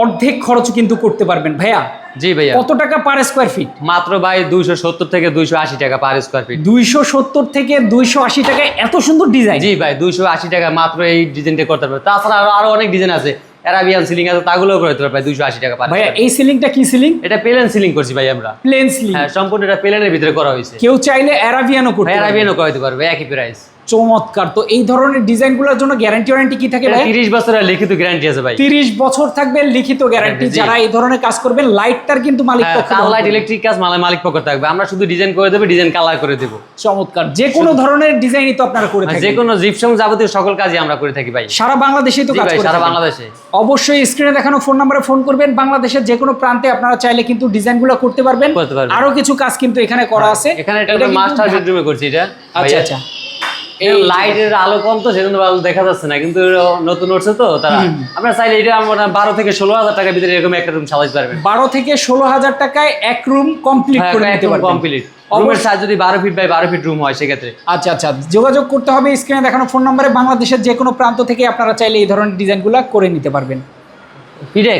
অর্ধেক খরচ কিন্তু করতে পারবেন ভাইয়া। জি ভাইয়া। কত টাকা পার স্কয়ার ফিট? মাত্র ভাই 270 থেকে 280 টাকা পার স্কয়ার ফিট। 270 থেকে 280 টাকায় এত সুন্দর ডিজাইন? জি ভাই, 280 টাকা মাত্র এই ডিজাইনটা করতে পারবে। তাছাড়া আরো অনেক ডিজাইন আছে, অ্যারাবিয়ান সিলিং আছে, তাগুলোও করতে পারবে 280 টাকা পার। ভাইয়া এই সিলিংটা কি সিলিং? এটা প্লেন সিলিং করছি ভাই আমরা। Plain ceiling? হ্যাঁ, সম্পূর্ণ এটা প্লেনের ভিতরে করা হয়েছে। কেউ চাইলে অ্যারাবিয়ানও করতে পারবে? অ্যারাবিয়ানও করাইতে পারবে, একই প্রাইস। চমৎকার। তো এই ধরনের ডিজাইনগুলোর জন্য গ্যারান্টি কি থাকে ভাই? 30 বছরের লিখিত গ্যারান্টি আছে ভাই। 30 বছর থাকবে লিখিত গ্যারান্টি। যারা এই ধরনের কাজ করবেন লাইটটার কিন্তু মালিক পক্ষ, লাইট ইলেকট্রিক কাজ মালিক পক্ষ থাকবে, আমরা শুধু ডিজাইন করে দেব, ডিজাইন কালার করে দেব। চমৎকার। যে কোনো ধরনের ডিজাইনই তো আপনারা করে থাকেন? যে কোনো জিপসাম যাবতীয় সকল কাজই আমরা করে থাকি ভাই। সারা বাংলাদেশেই তো কাজ করে? সারা বাংলাদেশে। অবশ্যই স্ক্রিনে দেখানো ফোন নম্বরে ফোন করবেন। বাংলাদেশের যে কোনো প্রান্তে আপনারা চাইলে কিন্তু ডিজাইনগুলো করতে পারবেন। আরো কিছু কাজ কিন্তু এখানে করা আছে। এখানে এটা মাস্টার বেডরুমে করছি এটা। আচ্ছা আচ্ছা। এই লাইটের আলো কম তো সেজন্য ভালো দেখা যাচ্ছে না, কিন্তু নতুন উঠছে তো তারা। আপনারা চাইলে এটা আমরা 12 থেকে 16,000 টাকার ভিতরে এরকম একটা রুম সাজাতে পারবেন। 12 থেকে 16,000 টাকায় এক রুম কমপ্লিট করে নিতে পারবেন। কমপ্লিট। রুমের সাইজ যদি 12 ফিট বাই 12 ফিট রুম হয় সেক্ষেত্রে। আচ্ছা আচ্ছা, যোগাযোগ করতে হবে স্ক্রিনে দেখানো ফোন নম্বরে। বাংলাদেশের যে কোনো প্রান্ত থেকে আপনারা চাইলে এই ধরনের ডিজাইনগুলো করে নিতে পারবেন। ফিডে